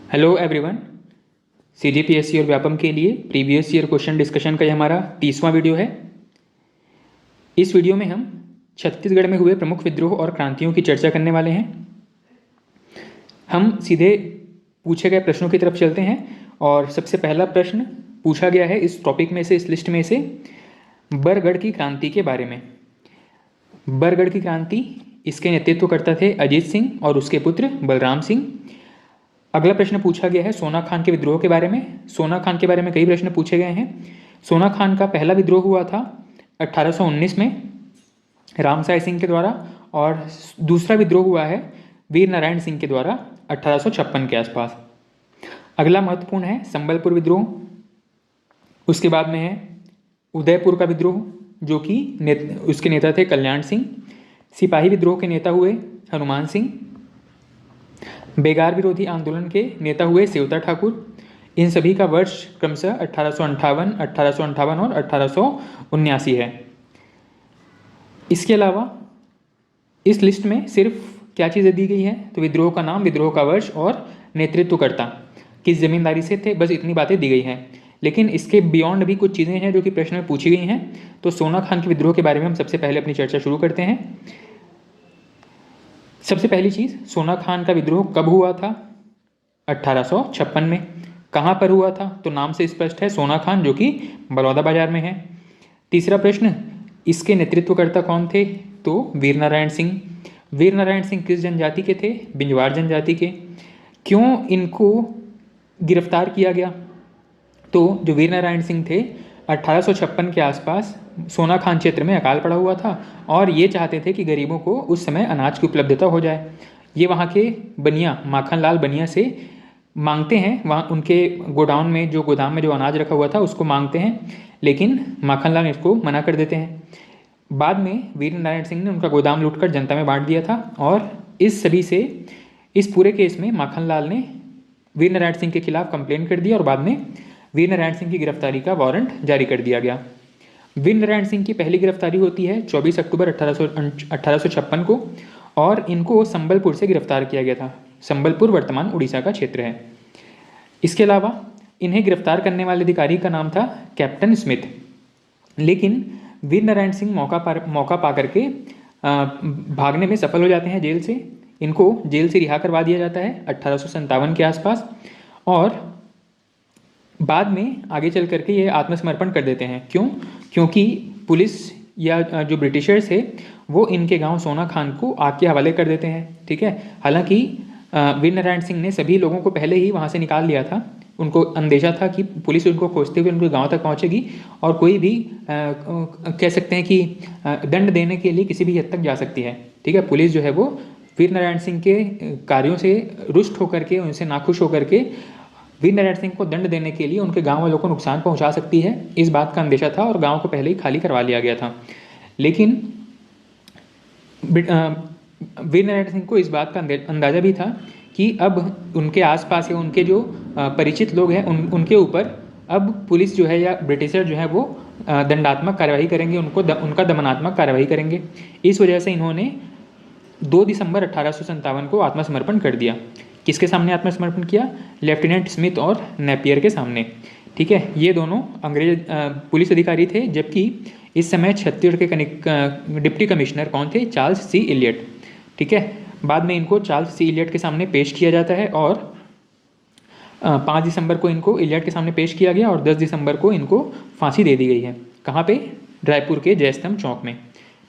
Hello everyone. CGPSC और व्यापम के लिए प्रीवियस ईयर क्वेश्चन डिस्कशन का ये हमारा 30वां वीडियो है। इस वीडियो में हम छत्तीसगढ़ में हुए प्रमुख विद्रोह और क्रांतियों की चर्चा करने वाले हैं। हम सीधे पूछे गए प्रश्नों की तरफ चलते हैं और सबसे पहला प्रश्न पूछा गया है इस टॉपिक में से, इस लिस्ट में से, बरगढ़ की क्रांति के बारे में। बरगढ़ की क्रांति, इसके नेतृत्व करता थे अजीत सिंह और उसके पुत्र बलराम सिंह। अगला प्रश्न पूछा गया है सोना खान के विद्रोह के बारे में। सोना खान के बारे में कई प्रश्न पूछे गए हैं। सोना खान का पहला विद्रोह हुआ था 1819 में रामसाय सिंह के द्वारा, और दूसरा विद्रोह हुआ है वीर नारायण सिंह के द्वारा 1856 के आसपास। अगला महत्वपूर्ण है संबलपुर विद्रोह। उसके बाद में है उदयपुर का विद्रोह, जो कि उसके नेता थे कल्याण सिंह। सिपाही विद्रोह के नेता हुए हनुमान सिंह। बेगार विरोधी आंदोलन के नेता हुए सेवता ठाकुर। इन सभी का वर्ष क्रमशः 1858, 1858 और 1879 है। इसके अलावा इस लिस्ट में सिर्फ क्या चीज़ें दी गई है, तो विद्रोह का नाम, विद्रोह का वर्ष और नेतृत्वकर्ता किस जमींदारी से थे, बस इतनी बातें दी गई हैं। लेकिन इसके बियॉन्ड भी कुछ चीज़ें हैं जो कि प्रश्न में पूछी गई हैं। तो सोना खान के विद्रोह के बारे में हम सबसे पहले अपनी चर्चा शुरू करते हैं। सबसे पहली चीज़, सोना खान का विद्रोह कब हुआ था? 1856 में। कहाँ पर हुआ था? तो नाम से स्पष्ट है, सोना खान, जो कि बलौदा बाजार में है। तीसरा प्रश्न, इसके नेतृत्वकर्ता कौन थे? तो वीर नारायण सिंह। वीर नारायण सिंह किस जनजाति के थे? बिंजवार जनजाति के। क्यों इनको गिरफ्तार किया गया? तो जो वीर नारायण सिंह थे, 1856 के आसपास सोना खान क्षेत्र में अकाल पड़ा हुआ था और ये चाहते थे कि गरीबों को उस समय अनाज की उपलब्धता हो जाए। ये वहाँ के बनिया, माखन लाल बनिया से मांगते हैं, वहाँ उनके गोडाउन में, जो गोदाम में जो अनाज रखा हुआ था उसको मांगते हैं, लेकिन माखन लाल इसको मना कर देते हैं। बाद में वीर नारायण सिंह ने उनका गोदाम लूटकर जनता में बांट दिया था और इस पूरे केस में माखन लाल ने वीर नारायण सिंह के खिलाफ कंप्लेन कर दिया और बाद में वीर नारायण सिंह की गिरफ्तारी का वारंट जारी कर दिया गया। वीर नारायण सिंह की पहली गिरफ्तारी होती है 24 अक्टूबर 1856 को, और इनको संबलपुर से गिरफ्तार किया गया था। संबलपुर वर्तमान उड़ीसा का क्षेत्र है। इसके अलावा इन्हें गिरफ्तार करने वाले अधिकारी का नाम था कैप्टन स्मिथ। लेकिन वीर नारायण सिंह मौका पा करके भागने में सफल हो जाते हैं जेल से। इनको जेल से रिहा करवा दिया जाता है 1857 के आसपास, और बाद में आगे चल करके ये आत्मसमर्पण कर देते हैं। क्यों? क्योंकि पुलिस या जो ब्रिटिशर्स है वो इनके गांव सोना खान को आग के हवाले कर देते हैं। ठीक है। हालांकि वीर नारायण सिंह ने सभी लोगों को पहले ही वहाँ से निकाल लिया था। उनको अंदेशा था कि पुलिस उनको खोजते हुए उनके गांव तक पहुँचेगी और कोई भी कह सकते हैं कि दंड देने के लिए किसी भी हद तक जा सकती है। ठीक है। पुलिस जो है वो वीर नारायण सिंह के कार्यों से रुष्ट होकर के, उनसे नाखुश होकर के वीर नारायण सिंह को दंड देने के लिए उनके गांव वालों को नुकसान पहुंचा सकती है, इस बात का अंदेशा था और गांव को पहले ही खाली करवा लिया गया था। लेकिन वीर नारायण सिंह को इस बात का अंदाजा भी था कि अब उनके आसपास या उनके जो परिचित लोग हैं उनके ऊपर अब पुलिस जो है या ब्रिटिशर जो है वो दंडात्मक कार्रवाई करेंगे, उनका दमनात्मक कार्रवाई करेंगे। इस वजह से इन्होंने 2 दिसंबर 1857 को आत्मसमर्पण कर दिया। किसके सामने आत्मसमर्पण किया? लेफ्टिनेंट स्मिथ और नेपियर के सामने। ठीक है। ये दोनों अंग्रेज पुलिस अधिकारी थे, जबकि इस समय छत्तीसगढ़ के डिप्टी कमिश्नर कौन थे? चार्ल्स सी इलियट। ठीक है। बाद में इनको चार्ल्स सी इलियट के सामने पेश किया जाता है और 5 दिसंबर को इनको इलियट के सामने पेश किया गया और 10 दिसंबर को इनको फांसी दे दी गई है। कहाँ पे? रायपुर के जयस्तंभ चौक में।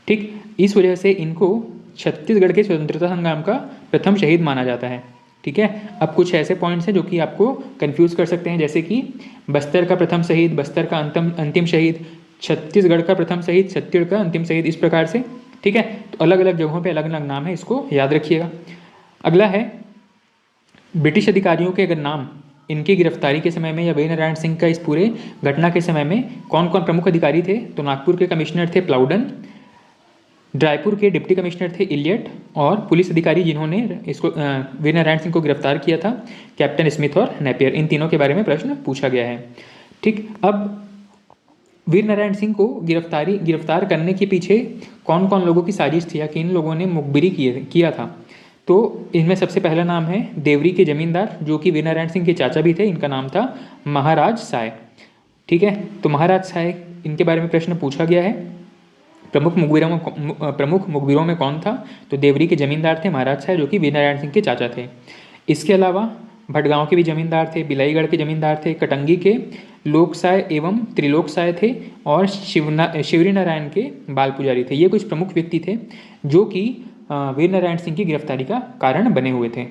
ठीक। इस वजह से इनको छत्तीसगढ़ के स्वतंत्रता संग्राम का प्रथम शहीद माना जाता है। ठीक है। अब कुछ ऐसे पॉइंट्स हैं जो कि आपको कंफ्यूज कर सकते हैं, जैसे कि बस्तर का प्रथम शहीद, बस्तर का अंतिम शहीद, छत्तीसगढ़ का प्रथम शहीद, छत्तीसगढ़ का अंतिम शहीद, इस प्रकार से। ठीक है। तो अलग अलग जगहों पे अलग अलग नाम है, इसको याद रखिएगा। अगला है ब्रिटिश अधिकारियों के अगर नाम, इनकी गिरफ्तारी के समय में या वीर नारायण सिंह का इस पूरे घटना के समय में कौन कौन प्रमुख अधिकारी थे, तो नागपुर के कमिश्नर थे प्लाउडन, रायपुर के डिप्टी कमिश्नर थे इलियट, और पुलिस अधिकारी जिन्होंने इसको वीर नारायण सिंह को गिरफ्तार किया था कैप्टन स्मिथ और नेपियर। इन तीनों के बारे में प्रश्न पूछा गया है। ठीक। अब वीर नारायण सिंह को गिरफ्तार करने के पीछे कौन कौन लोगों की साजिश थी या किन लोगों ने मुखबिरी किया था? तो इनमें सबसे पहला नाम है देवरी के जमींदार, जो कि वीर नारायण सिंह के चाचा भी थे। इनका नाम था महाराज साय। ठीक है, तो महाराज साय, इनके बारे में प्रश्न पूछा गया है। प्रमुख मुखबिरों में कौन था? तो देवरी के जमींदार थे महाराज साय, जो कि वीर नारायण सिंह के चाचा थे। इसके अलावा भटगांव के भी जमींदार थे, बिलाईगढ़ के जमींदार थे, कटंगी के लोकसाय एवं त्रिलोकसाय थे, और शिवरी नारायण के बाल पुजारी थे। ये कुछ प्रमुख व्यक्ति थे जो कि वीर नारायण सिंह की गिरफ्तारी का कारण बने हुए थे।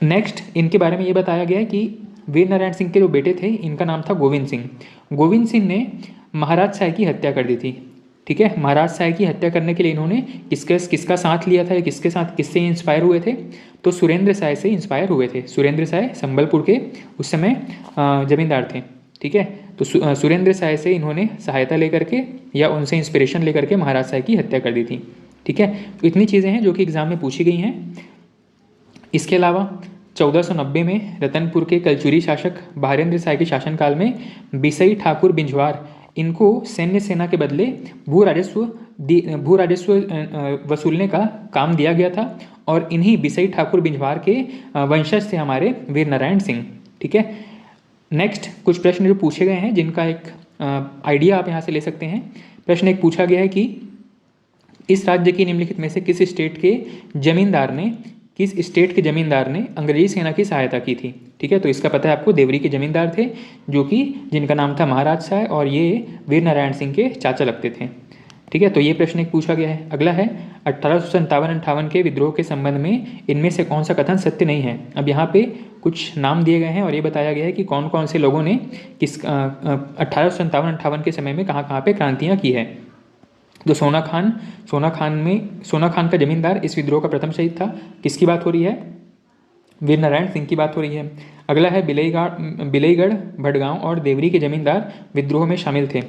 नेक्स्ट इनके बारे में ये बताया गया है कि वीर नारायण सिंह के जो बेटे थे, इनका नाम था गोविंद सिंह। गोविंद सिंह ने महाराज साय की हत्या कर दी थी। ठीक है, महाराज साय की हत्या करने के लिए इन्होंने किसका साथ लिया था, या किससे इंस्पायर हुए थे? तो सुरेंद्र साय से इंस्पायर हुए थे। सुरेंद्र साय संबलपुर के उस समय जमींदार थे। ठीक है, तो सुरेंद्र साय से इन्होंने सहायता लेकर के या उनसे इंस्पिरेशन लेकर के महाराज साय की हत्या कर दी थी। ठीक है, तो इतनी चीज़ें हैं जो कि एग्जाम में पूछी गई हैं। इसके अलावा 1490 में रतनपुर के कलचुरी शासक भारेंद्र साय के शासनकाल में बिसई ठाकुर बिंजवार, इनको सैन्य सेना के बदले भू राजस्व वसूलने का काम दिया गया था, और इन्हीं बिसई ठाकुर बिंजवार के वंशज थे हमारे वीर नारायण सिंह। ठीक है, नेक्स्ट कुछ प्रश्न जो पूछे गए हैं जिनका एक आइडिया आप यहाँ से ले सकते हैं। प्रश्न एक पूछा गया है कि इस राज्य की निम्नलिखित में से किस स्टेट के जमींदार ने अंग्रेजी सेना की सहायता की थी? ठीक है, तो इसका पता है आपको, देवरी के जमींदार थे, जो कि जिनका नाम था महाराज साय, और ये वीर नारायण सिंह के चाचा लगते थे। ठीक है, तो ये प्रश्न एक पूछा गया है। अगला है 1857-58 के विद्रोह के संबंध में इनमें से कौन सा कथन सत्य नहीं है? अब यहाँ पे कुछ नाम दिए गए हैं और ये बताया गया है कि कौन कौन से लोगों ने 1857-58 के समय में कहाँ कहाँ पे क्रांतियाँ की है। तो सोना खान का जमींदार इस विद्रोह का प्रथम शहीद था। किसकी बात हो रही है? वीर नारायण सिंह की बात हो रही है। अगला है बिलईगढ़, भटगांव और देवरी के जमींदार विद्रोह में शामिल थे।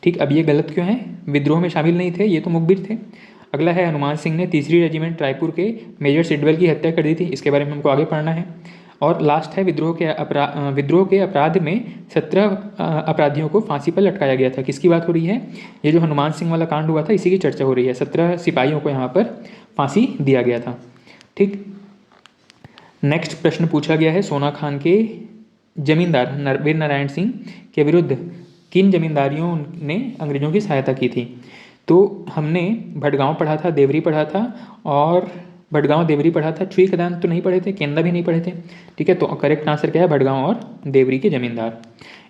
ठीक, अब ये गलत क्यों है? विद्रोह में शामिल नहीं थे, ये तो मुखबिर थे। अगला है हनुमान सिंह ने 3री रेजिमेंट रायपुर के मेजर सिडवेल की हत्या कर दी थी। इसके बारे में हमको आगे पढ़ना है। और लास्ट है विद्रोह के अपराध में 17 अपराधियों को फांसी पर लटकाया गया था। किसकी बात हो रही है? ये जो हनुमान सिंह वाला कांड हुआ था, इसी की चर्चा हो रही है। 17 सिपाहियों को यहाँ पर फांसी दिया गया था। ठीक, नेक्स्ट प्रश्न पूछा गया है सोना खान के जमींदार वीर नारायण सिंह के विरुद्ध किन जमींदारियों ने अंग्रेजों की सहायता की थी? तो हमने भटगांव पढ़ा था, देवरी पढ़ा था, और भटगांव देवरी पढ़ा था। छुई खदान तो नहीं पढ़े थे, केंदा भी नहीं पढ़े थे। ठीक है, तो करेक्ट आंसर क्या है? भटगांव और देवरी के जमींदार।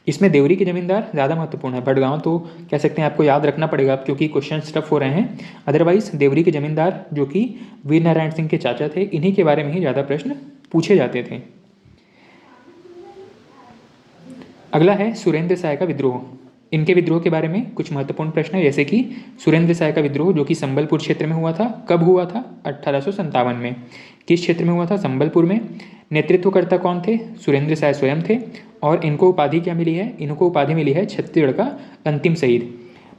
इसमें देवरी के जमींदार ज़्यादा महत्वपूर्ण है। भटगांव तो कह सकते हैं आपको याद रखना पड़ेगा क्योंकि क्वेश्चन टफ हो रहे हैं। अदरवाइज देवरी के जमींदार जो कि वीर नारायण सिंह के चाचा थे, इन्हीं के बारे में ही ज़्यादा प्रश्न पूछे जाते थे। अगला है सुरेंद्र साय का विद्रोह। इनके विद्रोह के बारे में कुछ महत्वपूर्ण प्रश्न है, जैसे कि सुरेंद्र साय का विद्रोह जो कि संबलपुर क्षेत्र में हुआ था, कब हुआ था? 1857 में। किस क्षेत्र में हुआ था? संबलपुर में। नेतृत्वकर्ता कौन थे? सुरेंद्र साय स्वयं थे। और इनको उपाधि क्या मिली है? इनको उपाधि मिली है छत्तीसगढ़ का अंतिम शहीद।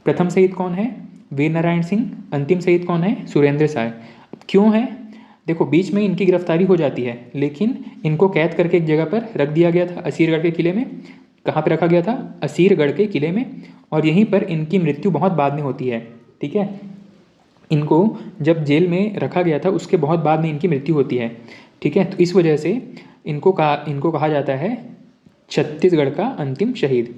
प्रथम शहीद कौन है? वीर नारायण सिंह। अंतिम शहीद कौन है? सुरेंद्र साय। क्यों है? देखो, बीच में इनकी गिरफ्तारी हो जाती है, लेकिन इनको कैद करके एक जगह पर रख दिया गया था, असीरगढ़ के किले में। कहाँ पर रखा गया था? असीरगढ़ के किले में। और यहीं पर इनकी मृत्यु बहुत बाद में होती है। ठीक है, इनको जब जेल में रखा गया था उसके बहुत बाद में इनकी मृत्यु होती है। ठीक है, तो इस वजह से इनको कहा जाता है छत्तीसगढ़ का अंतिम शहीद।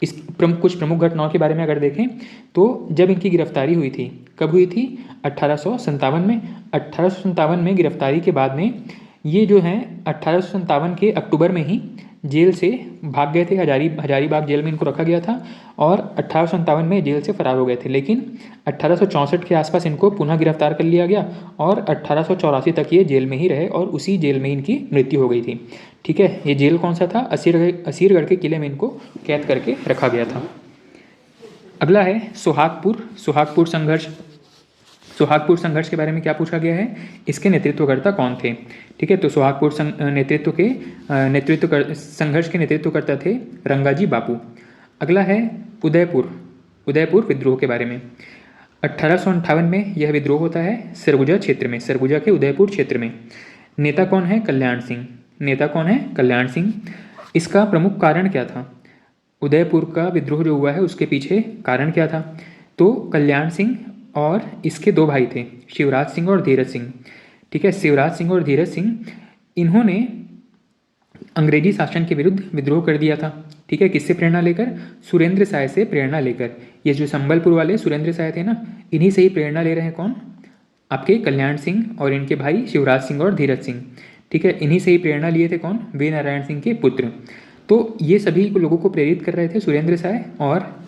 कुछ प्रमुख घटनाओं के बारे में अगर देखें तो जब इनकी गिरफ्तारी हुई थी, कब हुई थी? 1857 में। 1857 में गिरफ्तारी के बाद में ये जो हैं 1857 के अक्टूबर में ही जेल से भाग गए थे। हजारीबाग जेल में इनको रखा गया था और 1857 में जेल से फरार हो गए थे। लेकिन 1864 के आसपास इनको पुनः गिरफ्तार कर लिया गया और 1884 तक ये जेल में ही रहे और उसी जेल में इनकी मृत्यु हो गई थी। ठीक है, ये जेल कौन सा था? असीरगढ़ के किले में इनको कैद करके रखा गया था। अगला है सोहागपुर संघर्ष। सोहागपुर संघर्ष के बारे में क्या पूछा गया है? इसके नेतृत्वकर्ता कौन थे? ठीक है, तो सोहागपुर संघर्ष के नेतृत्वकर्ता थे रंगाजी बापू। अगला है उदयपुर विद्रोह के बारे में। 1858 में यह विद्रोह होता है सरगुजा क्षेत्र में, सरगुजा के उदयपुर क्षेत्र में। नेता कौन है? कल्याण सिंह। इसका प्रमुख कारण क्या था? उदयपुर का विद्रोह जो हुआ है उसके पीछे कारण क्या था? तो कल्याण सिंह और इसके दो भाई थे, शिवराज सिंह और धीरज सिंह। ठीक है। शिवराज सिंह और धीरज सिंह, इन्होंने अंग्रेजी शासन के विरुद्ध विद्रोह कर दिया था। ठीक है, किससे प्रेरणा लेकर? सुरेंद्र साय से प्रेरणा लेकर। ये जो संबलपुर वाले सुरेंद्र साय थे ना, इन्हीं से ही प्रेरणा ले रहे हैं कौन? आपके कल्याण सिंह और इनके भाई शिवराज सिंह और धीरज सिंह। ठीक है, इन्हीं से ही प्रेरणा लिए थे कौन? वीर नारायण सिंह के पुत्र। तो ये सभी लोगों को प्रेरित कर रहे थे सुरेंद्र साय, और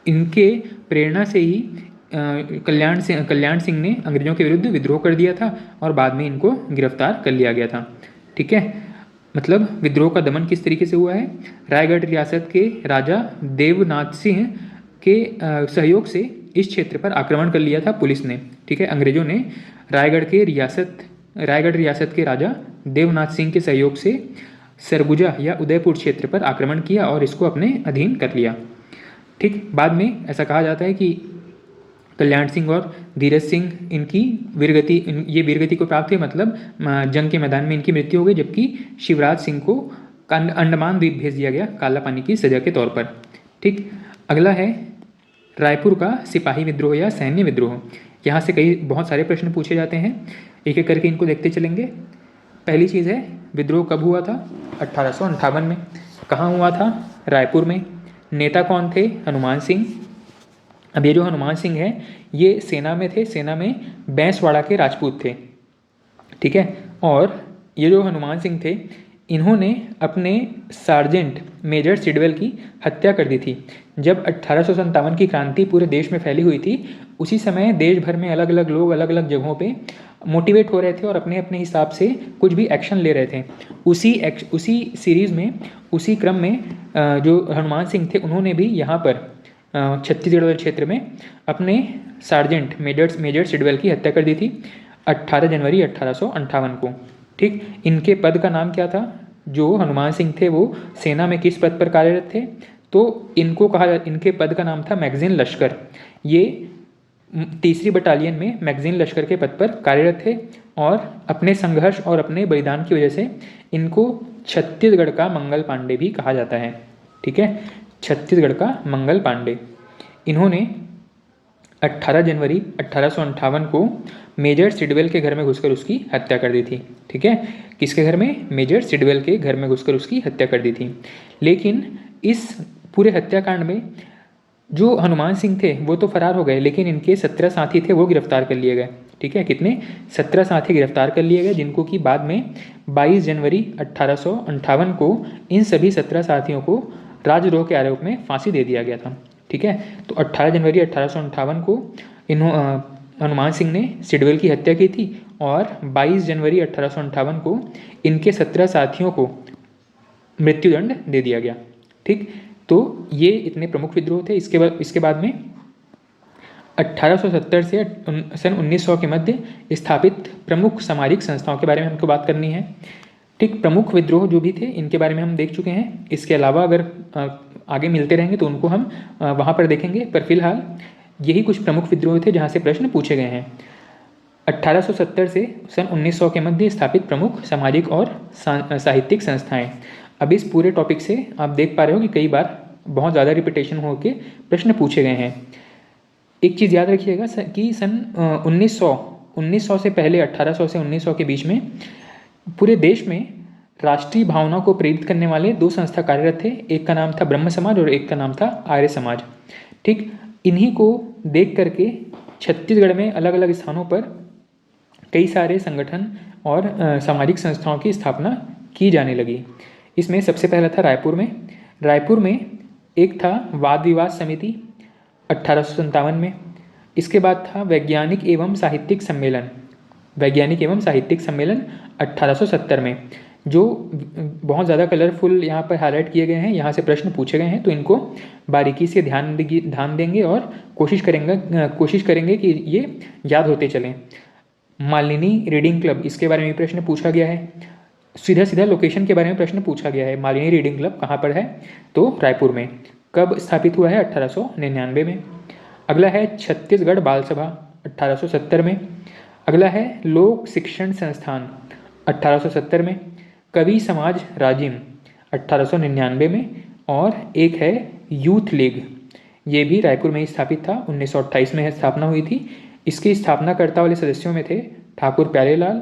इनके प्रेरणा से ही कल्याण सिंह ने अंग्रेजों के विरुद्ध विद्रोह कर दिया था और बाद में इनको गिरफ्तार कर लिया गया था। ठीक है, मतलब विद्रोह का दमन किस तरीके से हुआ है? रायगढ़ रियासत के राजा देवनाथ सिंह के सहयोग से इस क्षेत्र पर आक्रमण कर लिया था पुलिस ने। ठीक है, अंग्रेजों ने रायगढ़ रियासत के राजा देवनाथ सिंह के सहयोग से सरगुजा या उदयपुर क्षेत्र पर आक्रमण किया और इसको अपने अधीन कर लिया। ठीक, बाद में ऐसा कहा जाता है कि कल्याण सिंह और धीरज सिंह इनकी ये वीरगति को प्राप्त हुए, मतलब जंग के मैदान में इनकी मृत्यु हो गई, जबकि शिवराज सिंह को अंडमान द्वीप भेज दिया गया काला पानी की सजा के तौर पर। ठीक, अगला है रायपुर का सिपाही विद्रोह या सैन्य विद्रोह। यहाँ से बहुत सारे प्रश्न पूछे जाते हैं, एक एक करके इनको देखते चलेंगे। पहली चीज़ है, विद्रोह कब हुआ था? 1858 में। कहाँ हुआ था? रायपुर में। नेता कौन थे? हनुमान सिंह। अब ये जो हनुमान सिंह है, ये सेना में थे, सेना में बैंसवाड़ा के राजपूत थे। ठीक है, और ये जो हनुमान सिंह थे, इन्होंने अपने सार्जेंट मेजर सिडवेल की हत्या कर दी थी। जब 1857 की क्रांति पूरे देश में फैली हुई थी, उसी समय देश भर में अलग अलग लोग अलग अलग जगहों पे मोटिवेट हो रहे थे और अपने अपने हिसाब से कुछ भी एक्शन ले रहे थे। उसी सीरीज़ में, उसी क्रम में जो हनुमान सिंह थे, उन्होंने भी यहाँ पर छत्तीसगढ़ क्षेत्र में अपने सार्जेंट मेजर सिडवेल की हत्या कर दी थी 18 जनवरी 1858 को। ठीक, इनके पद का नाम क्या था? जो हनुमान सिंह थे वो सेना में किस पद पर कार्यरत थे? तो इनके पद का नाम था मैगजीन लश्कर। ये 3री बटालियन में मैगजीन लश्कर के पद पर कार्यरत थे और अपने संघर्ष और अपने बलिदान की वजह से इनको छत्तीसगढ़ का मंगल पांडे भी कहा जाता है। ठीक है, छत्तीसगढ़ का मंगल पांडे। इन्होंने 18 जनवरी 1858 को मेजर सिडवेल के घर में घुसकर उसकी हत्या कर दी थी। ठीक है, किसके घर में? मेजर सिडवेल के घर में घुसकर उसकी हत्या कर दी थी। लेकिन इस पूरे हत्याकांड में जो हनुमान सिंह थे वो तो फरार हो गए, लेकिन इनके 17 साथी थे वो गिरफ्तार कर लिए गए। ठीक है, कितने? 17 साथी गिरफ्तार कर लिए गए, जिनको कि बाद में 22 जनवरी 1858 को इन सभी 17 साथियों को राजद्रोह के आरोप में फांसी दे दिया गया था। ठीक है, तो 18 जनवरी 1858 को हनुमान सिंह ने सिडवेल की हत्या की थी और 22 जनवरी 1858 को इनके 17 साथियों को मृत्युदंड दे दिया गया। ठीक, तो ये इतने प्रमुख विद्रोह थे। इसके बाद में 1870 से सन 1900 के मध्य स्थापित प्रमुख सामाजिक संस्थाओं के बारे में हमको बात करनी है। ठीक, प्रमुख विद्रोह जो भी थे इनके बारे में हम देख चुके हैं। इसके अलावा अगर आगे मिलते रहेंगे तो उनको हम वहाँ पर देखेंगे, पर फिलहाल यही कुछ प्रमुख विद्रोह थे जहाँ से प्रश्न पूछे गए हैं। 1870 से सन 1900 के मध्य स्थापित प्रमुख सामाजिक और साहित्यिक संस्थाएं। अब इस पूरे टॉपिक से आप देख पा रहे हो कि कई बार बहुत ज़्यादा रिपीटेशन होकर प्रश्न पूछे गए हैं। एक चीज़ याद रखिएगा कि सन 1900 से पहले 1800 से 1900 के बीच में पूरे देश में राष्ट्रीय भावना को प्रेरित करने वाले 2 संस्था कार्यरत थे। एक का नाम था ब्रह्म समाज और एक का नाम था आर्य समाज। ठीक, इन्हीं को देख करके छत्तीसगढ़ में अलग अलग स्थानों पर कई सारे संगठन और सामाजिक संस्थाओं की स्थापना की जाने लगी। इसमें सबसे पहला था रायपुर में एक था वाद विवाद समिति 1857 में। इसके बाद था वैज्ञानिक एवं साहित्यिक सम्मेलन 1870 में, जो बहुत ज़्यादा कलरफुल यहाँ पर हाईलाइट किए गए हैं। यहाँ से प्रश्न पूछे गए हैं तो इनको बारीकी से ध्यान देंगे और कोशिश करेंगे कि ये याद होते चलें। मालिनी रीडिंग क्लब, इसके बारे में प्रश्न पूछा गया है। सीधा लोकेशन के बारे में प्रश्न पूछा गया है। मालिनी रीडिंग क्लब कहाँ पर है? तो रायपुर में। कब स्थापित हुआ है? 1899 में। अगला है छत्तीसगढ़ बाल सभा 1870 में। अगला है लोक शिक्षण संस्थान 1870 में। कवि समाज राजिम 1899 में। और एक है यूथ लीग, ये भी रायपुर में ही स्थापित था। 1928 में स्थापना हुई थी। इसके स्थापनाकर्ता वाले सदस्यों में थे ठाकुर प्यारेलाल,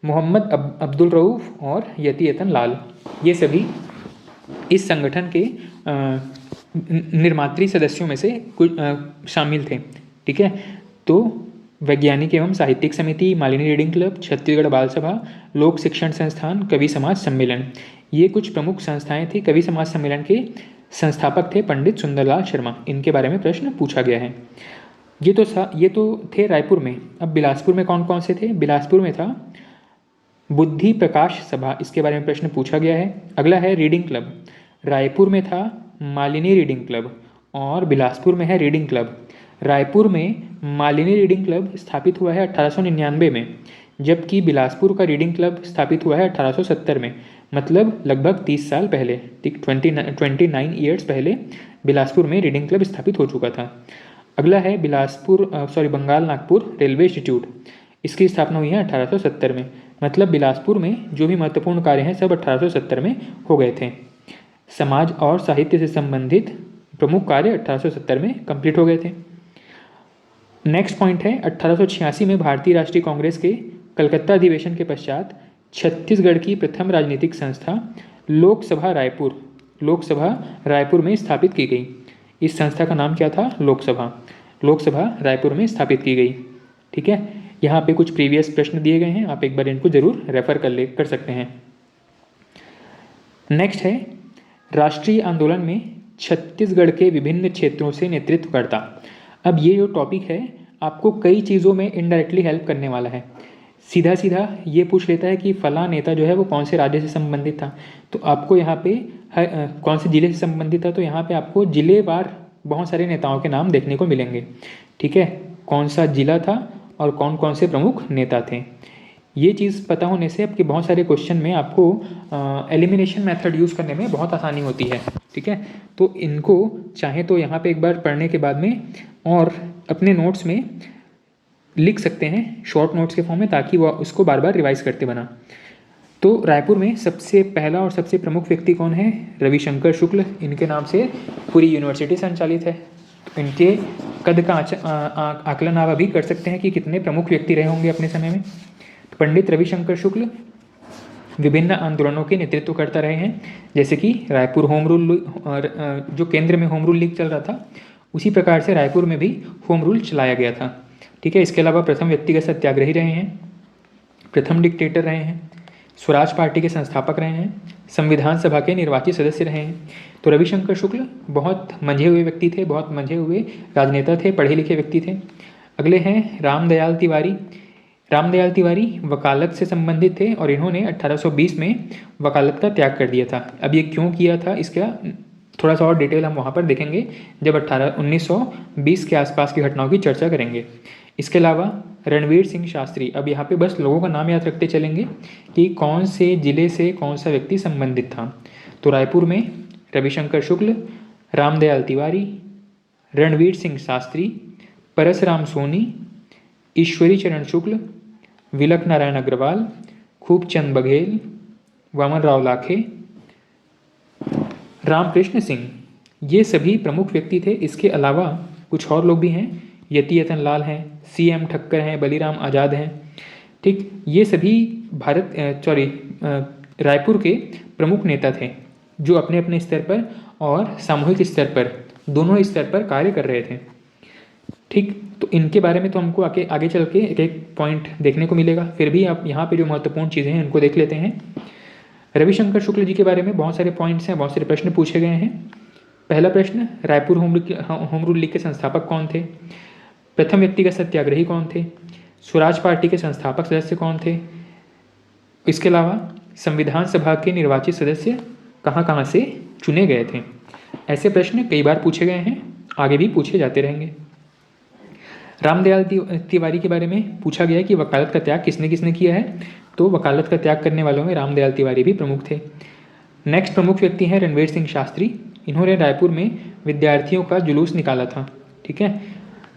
मोहम्मद अब्दुल रऊफ़ और यति यतन लाल, ये सभी इस संगठन के निर्मात्री सदस्यों में से कुछ शामिल थे। ठीक है, तो वैज्ञानिक एवं साहित्यिक समिति, मालिनी रीडिंग क्लब, छत्तीसगढ़ बाल सभा, लोक शिक्षण संस्थान, कवि समाज सम्मेलन, ये कुछ प्रमुख संस्थाएं थी। कवि समाज सम्मेलन के संस्थापक थे पंडित सुंदरलाल शर्मा। इनके बारे में प्रश्न पूछा गया है। ये तो थे रायपुर में। अब बिलासपुर में कौन कौन से थे? बिलासपुर में था बुद्धि प्रकाश सभा, इसके बारे में प्रश्न पूछा गया है। अगला है रीडिंग क्लब। रायपुर में था मालिनी रीडिंग क्लब और बिलासपुर में है रीडिंग क्लब। रायपुर में मालिनी रीडिंग क्लब स्थापित हुआ है 1899 में, जबकि बिलासपुर का रीडिंग क्लब स्थापित हुआ है 1870 में, मतलब लगभग 30 साल पहले, 29 ईयर्स पहले बिलासपुर में रीडिंग क्लब स्थापित हो चुका था। अगला है बंगाल नागपुर रेलवे इंस्टीट्यूट। इसकी स्थापना हुई है 1870 में, मतलब बिलासपुर में जो भी महत्वपूर्ण कार्य हैं सब 1870 में हो गए थे। समाज और साहित्य से संबंधित प्रमुख कार्य 1870 में कंप्लीट हो गए थे। नेक्स्ट पॉइंट है 1886 में भारतीय राष्ट्रीय कांग्रेस के कलकत्ता अधिवेशन के पश्चात छत्तीसगढ़ की प्रथम राजनीतिक संस्था लोकसभा रायपुर में स्थापित की गई। इस संस्था का नाम क्या था? लोकसभा रायपुर में स्थापित की गई। ठीक है, यहाँ पे कुछ प्रीवियस प्रश्न दिए गए हैं, आप एक बार इनको जरूर रेफर कर सकते हैं। नेक्स्ट है राष्ट्रीय आंदोलन में छत्तीसगढ़ के विभिन्न क्षेत्रों से नेतृत्वकर्ता। अब ये जो टॉपिक है आपको कई चीज़ों में इनडायरेक्टली हेल्प करने वाला है। सीधा सीधा ये पूछ लेता है कि फला नेता जो है वो कौन से राज्य से संबंधित था, तो आपको यहाँ पे कौन से जिले से संबंधित था, तो यहाँ पे आपको जिलेवार बहुत सारे नेताओं के नाम देखने को मिलेंगे। ठीक है, कौन सा जिला था और कौन कौन से प्रमुख नेता थे, ये चीज़ पता होने से आपके बहुत सारे क्वेश्चन में आपको एलिमिनेशन मेथड यूज़ करने में बहुत आसानी होती है। ठीक है, तो इनको चाहे तो यहाँ पे एक बार पढ़ने के बाद में और अपने नोट्स में लिख सकते हैं शॉर्ट नोट्स के फॉर्म में, ताकि वह उसको बार बार रिवाइज करते बना। तो रायपुर में सबसे पहला और सबसे प्रमुख व्यक्ति कौन है? रविशंकर शुक्ल। इनके नाम से पूरी यूनिवर्सिटी संचालित है। इनके कद का आकलन आप अभी कर सकते हैं कि कितने प्रमुख व्यक्ति रहे होंगे अपने समय में। पंडित रविशंकर शुक्ल विभिन्न आंदोलनों के नेतृत्व करता रहे हैं, जैसे कि रायपुर होम रूल, जो केंद्र में होम रूल लीग चल रहा था, उसी प्रकार से रायपुर में भी होम रूल चलाया गया था। ठीक है, इसके अलावा प्रथम व्यक्तिगत सत्याग्रही रहे हैं, प्रथम डिक्टेटर रहे हैं, स्वराज पार्टी के संस्थापक रहे हैं, संविधान सभा के निर्वाचित सदस्य रहे हैं। तो रविशंकर शुक्ल बहुत मंझे हुए व्यक्ति थे, बहुत मंझे हुए राजनेता थे, पढ़े लिखे व्यक्ति थे। अगले हैं रामदयाल तिवारी। रामदयाल तिवारी वकालत से संबंधित थे और इन्होंने 1820 में वकालत का त्याग कर दिया था। अब ये क्यों किया था, इसका थोड़ा सा और डिटेल हम वहाँ पर देखेंगे जब 1920 के आसपास की घटनाओं की चर्चा करेंगे। इसके अलावा रणवीर सिंह शास्त्री। अब यहाँ पे बस लोगों का नाम याद रखते चलेंगे कि कौन से जिले से कौन सा व्यक्ति संबंधित था। तो रायपुर में रविशंकर शुक्ल, रामदयाल तिवारी, रणवीर सिंह शास्त्री, परसराम सोनी, ईश्वरी चरण शुक्ल, विलक नारायण अग्रवाल, खूबचंद बघेल, वामन राव लाखे, रामकृष्ण सिंह, ये सभी प्रमुख व्यक्ति थे। इसके अलावा कुछ और लोग भी हैं, यति यतन लाल हैं, CM ठक्कर हैं, बलीराम आज़ाद हैं। ठीक, ये सभी रायपुर के प्रमुख नेता थे जो अपने अपने स्तर पर और सामूहिक स्तर पर, दोनों स्तर पर कार्य कर रहे थे। ठीक, तो इनके बारे में तो हमको आगे चल के एक एक पॉइंट देखने को मिलेगा। फिर भी आप यहाँ पे जो महत्वपूर्ण चीज़ें हैं उनको देख लेते हैं। रविशंकर शुक्ल जी के बारे में बहुत सारे पॉइंट्स हैं, बहुत सारे प्रश्न पूछे गए हैं। पहला प्रश्न, रायपुर होम रूल लीग के संस्थापक कौन थे? प्रथम व्यक्तिगत सत्याग्रही कौन थे? स्वराज पार्टी के संस्थापक सदस्य कौन थे? इसके अलावा संविधान सभा के निर्वाचित सदस्य कहाँ कहाँ से चुने गए थे? ऐसे प्रश्न कई बार पूछे गए हैं, आगे भी पूछे जाते रहेंगे। रामदयाल तिवारी के बारे में पूछा गया कि वकालत का त्याग किसने किसने किया है, तो वकालत का त्याग करने वालों में रामदयाल तिवारी भी प्रमुख थे। नेक्स्ट प्रमुख व्यक्ति हैं रणवीर सिंह शास्त्री। इन्होंने रायपुर में विद्यार्थियों का जुलूस निकाला था। ठीक है,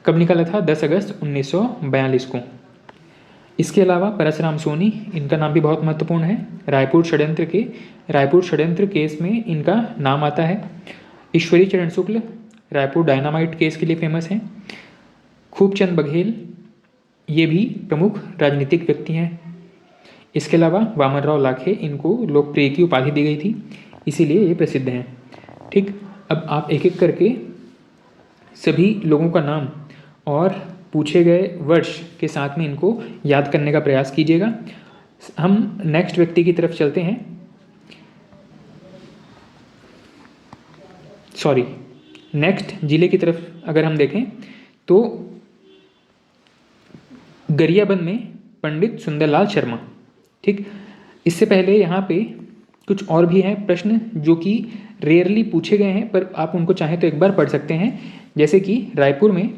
कब निकाला था? 10 अगस्त 1942 को। इसके अलावा परसराम सोनी, इनका नाम भी बहुत महत्वपूर्ण है। रायपुर षड्यंत्र केस में इनका नाम आता है। ईश्वरी चरण शुक्ल रायपुर डायनामाइट केस के लिए फेमस हैं। खूबचंद बघेल ये भी प्रमुख राजनीतिक व्यक्ति हैं। इसके अलावा वामनराव लाखे, इनको लोकप्रिय की उपाधि दी गई थी, इसीलिए ये प्रसिद्ध हैं। ठीक, अब आप एक एक करके सभी लोगों का नाम और पूछे गए वर्ष के साथ में इनको याद करने का प्रयास कीजिएगा। हम नेक्स्ट व्यक्ति की तरफ चलते हैं। नेक्स्ट जिले की तरफ अगर हम देखें तो गरियाबंद में पंडित सुंदरलाल शर्मा। ठीक, इससे पहले यहाँ पे कुछ और भी हैं प्रश्न जो कि रेयरली पूछे गए हैं, पर आप उनको चाहें तो एक बार पढ़ सकते हैं। जैसे कि रायपुर में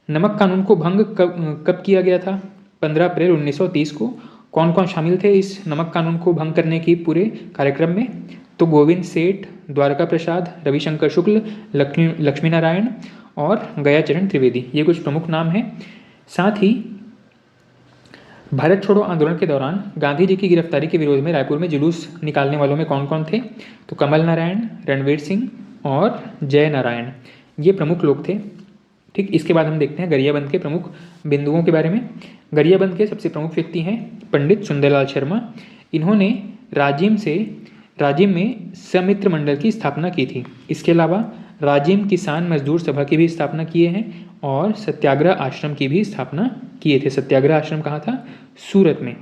नमक कानून को भंग कब किया गया था? 15 अप्रैल 1930 को। कौन कौन शामिल थे इस नमक कानून को भंग करने की पूरे कार्यक्रम में? तो गोविंद सेठ, द्वारका प्रसाद, रविशंकर शुक्ल, लक्ष्मी नारायण और गयाचरण त्रिवेदी, ये कुछ प्रमुख नाम हैं। साथ ही भारत छोड़ो आंदोलन के दौरान गांधी जी की गिरफ्तारी के विरोध में रायपुर में जुलूस निकालने वालों में कौन कौन थे? तो कमल नारायण, रणवीर सिंह और जय नारायण, ये प्रमुख लोग थे। ठीक, इसके बाद हम देखते हैं गरियाबंद के प्रमुख बिंदुओं के बारे में। गरियाबंद के सबसे प्रमुख व्यक्ति हैं पंडित सुंदरलाल शर्मा। इन्होंने राजिम में समित्र मंडल की स्थापना की थी। इसके अलावा राजिम किसान मजदूर सभा की भी स्थापना किए हैं और सत्याग्रह आश्रम की भी स्थापना किए थे। सत्याग्रह आश्रम कहाँ था? सूरत में।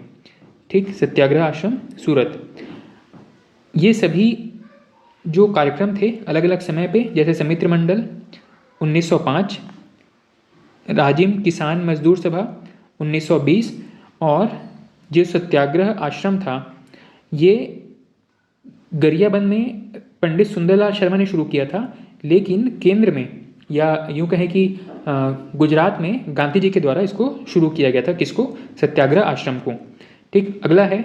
ठीक, सत्याग्रह आश्रम सूरत। ये सभी जो कार्यक्रम थे अलग अलग समय पे, जैसे समित्र मंडल 1905, राजिम किसान मजदूर सभा 1920 और जो सत्याग्रह आश्रम था ये गरियाबंद में पंडित सुंदरलाल शर्मा ने शुरू किया था, लेकिन केंद्र में या यूँ कहें कि गुजरात में गांधी जी के द्वारा इसको शुरू किया गया था। किसको? सत्याग्रह आश्रम को। ठीक, अगला है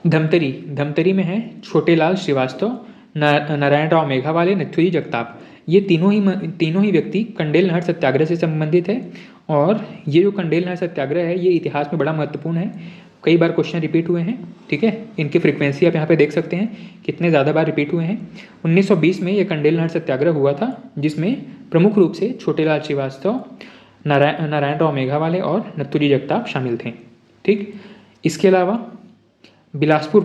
धमतरी। धमतरी में है छोटेलाल श्रीवास्तव, नारायण राव मेघावाले, नथुराम जगताप। ये तीनों ही व्यक्ति कंडेल नहर सत्याग्रह से संबंधित है। और ये जो कंडेल नहर सत्याग्रह है ये इतिहास में बड़ा महत्वपूर्ण है। कई बार क्वेश्चन रिपीट हुए हैं। ठीक है, इनकी फ्रीक्वेंसी आप यहाँ पे देख सकते हैं कितने ज़्यादा बार रिपीट हुए हैं। 1920 में ये कंडेल नहर सत्याग्रह हुआ था, जिसमें प्रमुख रूप से छोटेलाल श्रीवास्तव, नारायण राव मेघावाले और नथुराम जगताप शामिल थे। ठीक, इसके अलावा बिलासपुर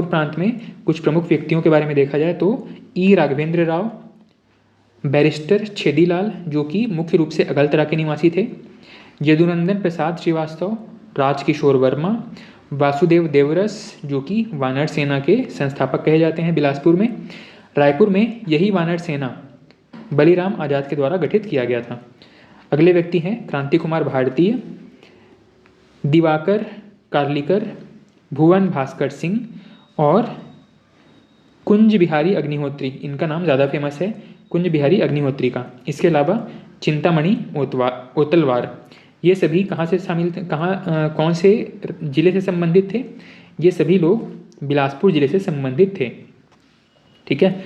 प्रांत में कुछ प्रमुख व्यक्तियों के बारे में देखा जाए तो ई राघवेंद्र राव, बैरिस्टर छेदीलाल जो कि मुख्य रूप से अगलतरा के निवासी थे, यदुनंदन प्रसाद श्रीवास्तव, राजकिशोर वर्मा, वासुदेव देवरस जो कि वानर सेना के संस्थापक कहे जाते हैं बिलासपुर में। रायपुर में यही वानर सेना बलीराम आजाद के द्वारा गठित किया गया था। अगले व्यक्ति हैं क्रांति कुमार भारतीय, दिवाकर कार्लिकर, भुवन भास्कर सिंह और कुंज बिहारी अग्निहोत्री। इनका नाम ज़्यादा फेमस है, कुंज बिहारी अग्निहोत्री का। इसके अलावा चिंतामणि ओतलवार, ये सभी कहाँ से शामिल थे? कौन से जिले से संबंधित थे? ये सभी लोग बिलासपुर जिले से संबंधित थे। ठीक है,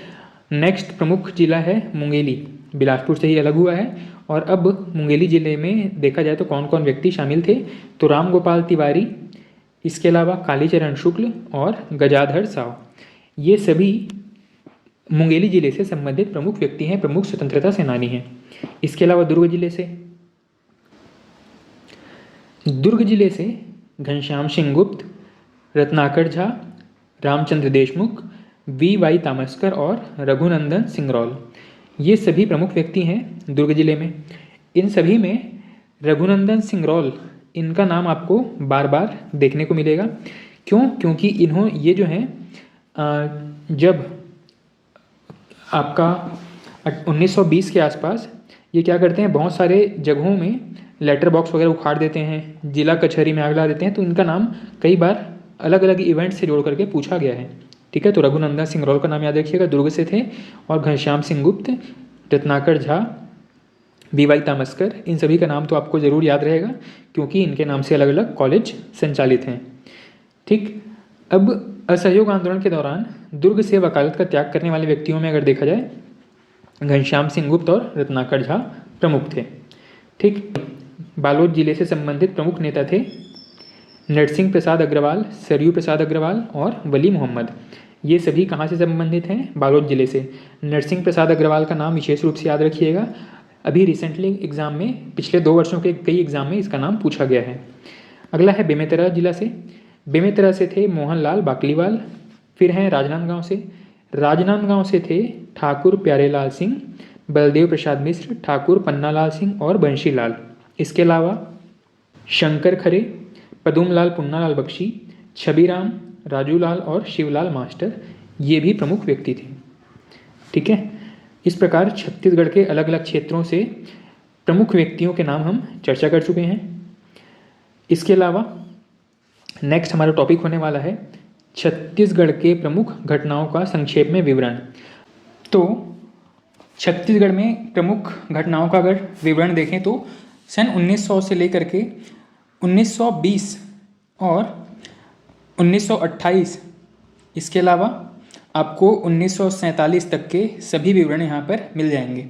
नेक्स्ट प्रमुख जिला है मुंगेली। बिलासपुर से ही अलग हुआ है। और अब मुंगेली जिले में देखा जाए तो कौन कौन व्यक्ति शामिल थे? तो राम गोपाल तिवारी, इसके अलावा कालीचरण शुक्ल और गजाधर साव, ये सभी मुंगेली जिले से संबंधित प्रमुख व्यक्ति हैं, प्रमुख स्वतंत्रता सेनानी हैं। इसके अलावा दुर्ग जिले से घनश्याम सिंह गुप्त, रत्नाकर झा, रामचंद्र देशमुख, VY तामस्कर और रघुनंदन सिंगरौल, ये सभी प्रमुख व्यक्ति हैं दुर्ग जिले में। इन सभी में रघुनंदन सिंगरौल, इनका नाम आपको बार बार देखने को मिलेगा। क्यों? क्योंकि ये जो हैं जब आपका 1920 के आसपास ये क्या करते हैं, बहुत सारे जगहों में लेटर बॉक्स वगैरह उखाड़ देते हैं, जिला कचहरी में आग लगा देते हैं, तो इनका नाम कई बार अलग अलग इवेंट से जोड़ करके पूछा गया है। ठीक है, तो रघुनंदन सिंगरौल का नाम याद रखिएगा, दुर्ग से थे। और घनश्याम सिंह गुप्त, रत्नाकर झा, VY तामस्कर, इन सभी का नाम तो आपको ज़रूर याद रहेगा क्योंकि इनके नाम से अलग अलग कॉलेज संचालित हैं। ठीक, अब असहयोग आंदोलन के दौरान दुर्ग से वकालत का त्याग करने वाले व्यक्तियों में अगर देखा जाए, घनश्याम सिंह गुप्त और रत्नाकर झा प्रमुख थे। ठीक, बालोद जिले से संबंधित प्रमुख नेता थे नरसिंह प्रसाद अग्रवाल, सरयू प्रसाद अग्रवाल और वली मोहम्मद। ये सभी कहाँ से संबंधित हैं? बालोद जिले से। नरसिंह प्रसाद अग्रवाल का नाम विशेष रूप से याद रखिएगा। अभी रिसेंटली एग्ज़ाम में, पिछले 2 वर्षों के कई एग्ज़ाम में इसका नाम पूछा गया है। अगला है बेमेतरा जिला से। बेमेतरा से थे मोहनलाल बाकलीवाल। फिर हैं राजनांदगांव से। राजनांदगांव से थे ठाकुर प्यारेलाल सिंह, बलदेव प्रसाद मिश्र, ठाकुर पन्नालाल सिंह और बंशीलाल। इसके अलावा शंकर खरे, पदुमलाल पुन्नालाल बख्शी, छबीराम, राजूलाल और शिवलाल मास्टर, ये भी प्रमुख व्यक्ति थे। ठीक है, इस प्रकार छत्तीसगढ़ के अलग अलग क्षेत्रों से प्रमुख व्यक्तियों के नाम हम चर्चा कर चुके हैं। इसके अलावा नेक्स्ट हमारा टॉपिक होने वाला है छत्तीसगढ़ के प्रमुख घटनाओं का संक्षेप में विवरण। तो छत्तीसगढ़ में प्रमुख घटनाओं का अगर विवरण देखें तो सन 1900 से लेकर के 1920 और 1928, इसके अलावा आपको 1947 तक के सभी विवरण यहाँ पर मिल जाएंगे।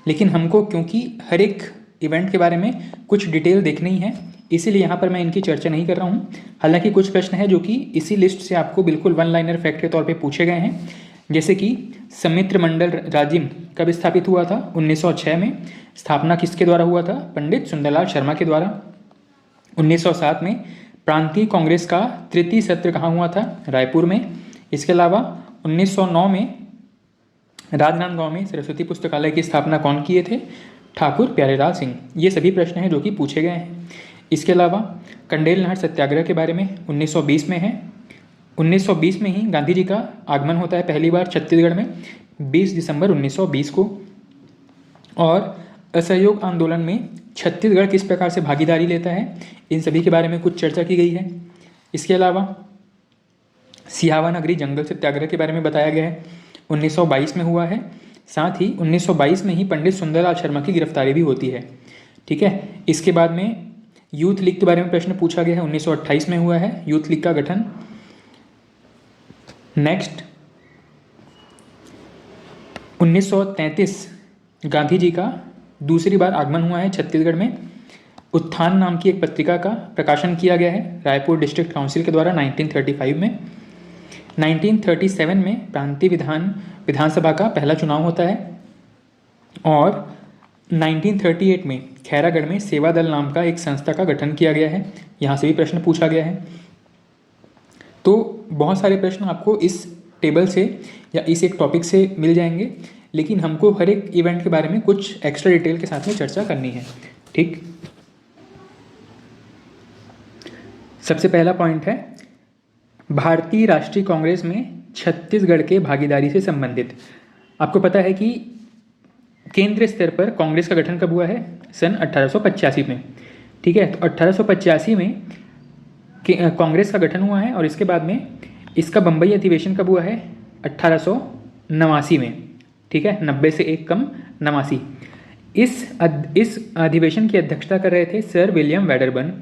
लेकिन हमको क्योंकि हर एक इवेंट के बारे में कुछ डिटेल देखनी है, इसीलिए यहाँ पर मैं इनकी चर्चा नहीं कर रहा हूँ। हालांकि कुछ प्रश्न हैं जो कि इसी लिस्ट से आपको बिल्कुल वन लाइनर फैक्ट के तौर पे पूछे गए हैं, जैसे कि समित्र मंडल राजिम कब स्थापित हुआ था? 1906 में। स्थापना किसके द्वारा हुआ था? पंडित सुंदरलाल शर्मा के द्वारा। 1907 में प्रांतीय कांग्रेस का तृतीय सत्र कहाँ हुआ था? रायपुर में। इसके अलावा 1909 में राजनांदगांव में सरस्वती पुस्तकालय की स्थापना कौन किए थे? ठाकुर प्यारेलाल सिंह। ये सभी प्रश्न हैं जो कि पूछे गए हैं। इसके अलावा कंडेल नहर सत्याग्रह के बारे में 1920 में है। 1920 में ही गांधी जी का आगमन होता है पहली बार छत्तीसगढ़ में, 20 दिसंबर 1920 को। और असहयोग आंदोलन में छत्तीसगढ़ किस प्रकार से भागीदारी लेता है, इन सभी के बारे में कुछ चर्चा की गई है। इसके अलावा सिहावा नगरी जंगल सत्याग्रह के बारे में बताया गया है, 1922 में हुआ है। साथ ही 1922 में ही पंडित सुंदरलाल शर्मा की गिरफ्तारी भी होती है। ठीक है, इसके बाद में यूथ लीग के बारे में प्रश्न पूछा गया है, 1928 में हुआ है यूथ लीग का गठन। नेक्स्ट 1933 गांधी जी का दूसरी बार आगमन हुआ है छत्तीसगढ़ में। उत्थान नाम की एक पत्रिका का प्रकाशन किया गया है रायपुर डिस्ट्रिक्ट काउंसिल के द्वारा 1935 में। 1937 में प्रांतीय विधानसभा का पहला चुनाव होता है। और 1938 में खैरागढ़ में सेवा दल नाम का एक संस्था का गठन किया गया है, यहाँ से भी प्रश्न पूछा गया है। तो बहुत सारे प्रश्न आपको इस टेबल से या इस एक टॉपिक से मिल जाएंगे, लेकिन हमको हर एक इवेंट के बारे में कुछ एक्स्ट्रा डिटेल के साथ में चर्चा करनी है। ठीक, सबसे पहला पॉइंट है भारतीय राष्ट्रीय कांग्रेस में छत्तीसगढ़ के भागीदारी से संबंधित। आपको पता है कि केंद्रीय स्तर पर कांग्रेस का गठन कब हुआ है? सन 1885 में। ठीक है, तो 1885 में कांग्रेस का गठन हुआ है और इसके बाद में इसका बम्बई अधिवेशन कब हुआ है? 1889 में। ठीक है, 90 से एक कम 89। इस अधिवेशन की अध्यक्षता कर रहे थे सर विलियम वेडरबर्न।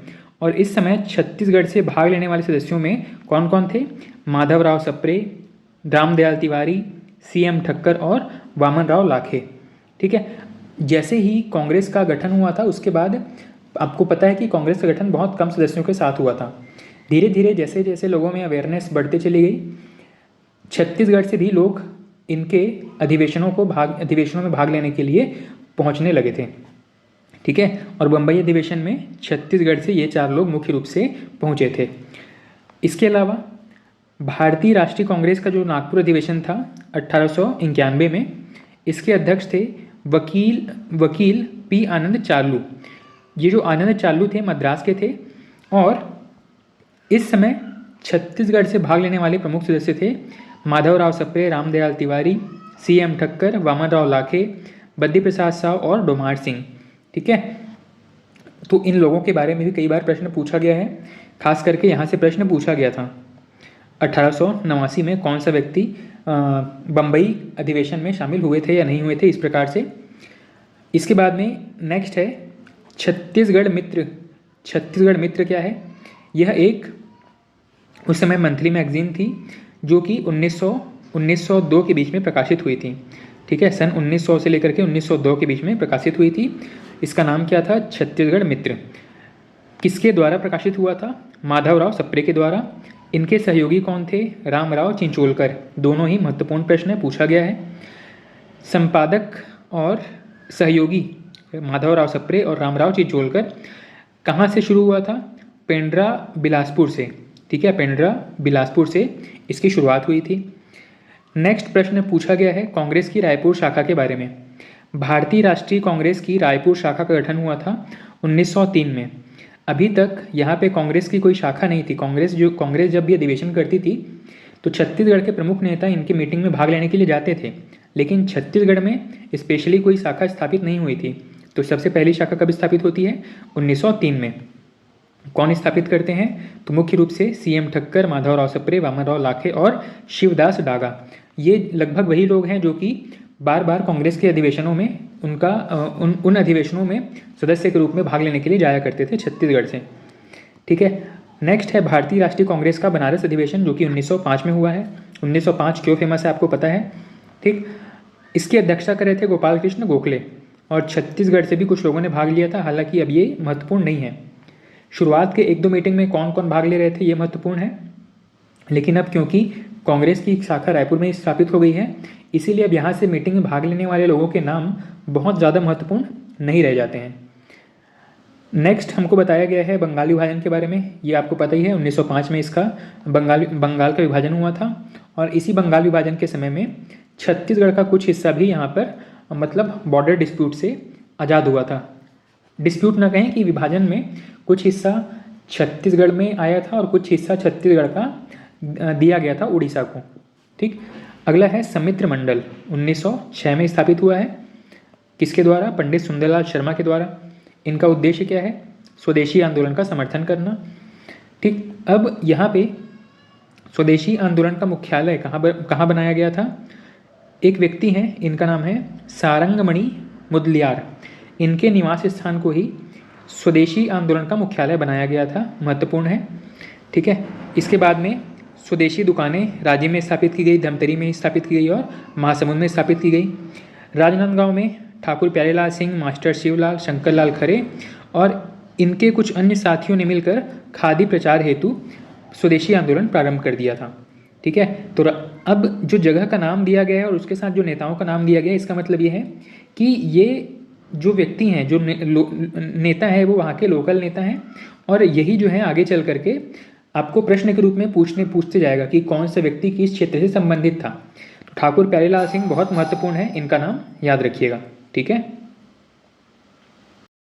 और इस समय छत्तीसगढ़ से भाग लेने वाले सदस्यों में कौन कौन थे? माधवराव सप्रे, रामदयाल तिवारी, CM ठक्कर और वामनराव लाखे। ठीक है, जैसे ही कांग्रेस का गठन हुआ था उसके बाद आपको पता है कि कांग्रेस का गठन बहुत कम सदस्यों के साथ हुआ था। धीरे धीरे जैसे जैसे लोगों में अवेयरनेस बढ़ते चली गई, छत्तीसगढ़ से भी लोग इनके अधिवेशनों में भाग लेने के लिए पहुंचने लगे थे। ठीक है, और बम्बई अधिवेशन में छत्तीसगढ़ से ये 4 लोग मुख्य रूप से पहुंचे थे। इसके अलावा भारतीय राष्ट्रीय कांग्रेस का जो नागपुर अधिवेशन था 1891 में, इसके अध्यक्ष थे वकील P आनंद चार्लू। ये जो आनंद चार्लू थे मद्रास के थे और इस समय छत्तीसगढ़ से भाग लेने वाले प्रमुख सदस्य थे माधवराव सप्रे, रामदयाल तिवारी, CM ठक्कर, वामनराव लाखे, बद्री प्रसाद साव और डोमार सिंह। ठीक है, तो इन लोगों के बारे में भी कई बार प्रश्न पूछा गया है। खास करके यहाँ से प्रश्न पूछा गया था 1889 में कौन सा व्यक्ति बम्बई अधिवेशन में शामिल हुए थे या नहीं हुए थे, इस प्रकार से। इसके बाद में नेक्स्ट है छत्तीसगढ़ मित्र। छत्तीसगढ़ मित्र क्या है? यह एक उस समय मंथली मैगजीन थी जो कि 1902 के बीच में प्रकाशित हुई थी। ठीक है, सन 1900 से लेकर के 1902 के बीच में प्रकाशित हुई थी। इसका नाम क्या था? छत्तीसगढ़ मित्र। किसके द्वारा प्रकाशित हुआ था? माधवराव सप्रे के द्वारा। इनके सहयोगी कौन थे? रामराव चिंचोलकर। दोनों ही महत्वपूर्ण प्रश्न पूछा गया है। संपादक और सहयोगी माधवराव सप्रे और रामराव चिंचोलकर। कहाँ से शुरू हुआ था? पेंड्रा बिलासपुर से। ठीक है, पेंड्रा बिलासपुर से इसकी शुरुआत हुई थी। नेक्स्ट प्रश्न पूछा गया है कांग्रेस की रायपुर शाखा के बारे में। भारतीय राष्ट्रीय कांग्रेस की रायपुर शाखा का गठन हुआ था 1903 में। अभी तक यहाँ पे कांग्रेस की कोई शाखा नहीं थी। कांग्रेस जब भी अधिवेशन करती थी तो छत्तीसगढ़ के प्रमुख नेता इनकी मीटिंग में भाग लेने के लिए जाते थे, लेकिन छत्तीसगढ़ में स्पेशली कोई शाखा स्थापित नहीं हुई थी। तो सबसे पहली शाखा कब स्थापित होती है? 1903 में। कौन स्थापित करते हैं? तो मुख्य रूप से सीएम ठक्कर, माधवराव सप्रे, वामनराव लाखे और शिवदास डागा। ये लगभग वही लोग हैं जो कि बार बार कांग्रेस के अधिवेशनों में उन अधिवेशनों में सदस्य के रूप में भाग लेने के लिए जाया करते थे छत्तीसगढ़ से। ठीक है, नेक्स्ट है भारतीय राष्ट्रीय कांग्रेस का बनारस अधिवेशन जो कि 1905 में हुआ है। 1905 क्यों फेमस है आपको पता है? ठीक, इसकी अध्यक्षता कर रहे थे गोपाल कृष्ण गोखले और छत्तीसगढ़ से भी कुछ लोगों ने भाग लिया था। हालांकि अब ये महत्वपूर्ण नहीं है। शुरुआत के 1-2 मीटिंग में कौन कौन भाग ले रहे थे ये महत्वपूर्ण है, लेकिन अब क्योंकि कांग्रेस की शाखा रायपुर में स्थापित हो गई है, इसीलिए अब यहाँ से मीटिंग में भाग लेने वाले लोगों के नाम बहुत ज़्यादा महत्वपूर्ण नहीं रह जाते हैं। नेक्स्ट हमको बताया गया है बंगाल विभाजन के बारे में। ये आपको पता ही है 1905 में इसका बंगाल का विभाजन हुआ था और इसी बंगाल विभाजन के समय में छत्तीसगढ़ का कुछ हिस्सा भी यहाँ पर मतलब बॉर्डर डिस्प्यूट से आज़ाद हुआ था। डिस्प्यूट ना कहें कि विभाजन में कुछ हिस्सा छत्तीसगढ़ में आया था और कुछ हिस्सा छत्तीसगढ़ का दिया गया था उड़ीसा को। ठीक, अगला है समित्र मंडल। 1906 में स्थापित हुआ है। किसके द्वारा? पंडित सुंदरलाल शर्मा के द्वारा। इनका उद्देश्य क्या है? स्वदेशी आंदोलन का समर्थन करना। ठीक, अब यहाँ पे स्वदेशी आंदोलन का मुख्यालय कहाँ बनाया गया था? एक व्यक्ति हैं, इनका नाम है सारंगमणि मुदलियार। इनके निवास स्थान को ही स्वदेशी आंदोलन का मुख्यालय बनाया गया था। महत्वपूर्ण है। ठीक है, इसके बाद में स्वदेशी दुकानें राज्य में स्थापित की गई, धमतरी में स्थापित की गई और महासमुंद में स्थापित की गई। राजनांदगांव में ठाकुर प्यारेलाल सिंह, मास्टर शिवलाल, शंकरलाल खरे और इनके कुछ अन्य साथियों ने मिलकर खादी प्रचार हेतु स्वदेशी आंदोलन प्रारंभ कर दिया था। ठीक है, तो अब जो जगह का नाम दिया गया है और उसके साथ जो नेताओं का नाम दिया गया है, इसका मतलब ये है कि ये जो व्यक्ति हैं, जो नेता है, वो वहाँ के लोकल नेता हैं और यही जो है आगे चल करके आपको प्रश्न के रूप में पूछते जाएगा कि कौन सा व्यक्ति किस क्षेत्र से संबंधित था। तो ठाकुर प्यारेलाल सिंह बहुत महत्वपूर्ण है, इनका नाम याद रखिएगा। ठीक है।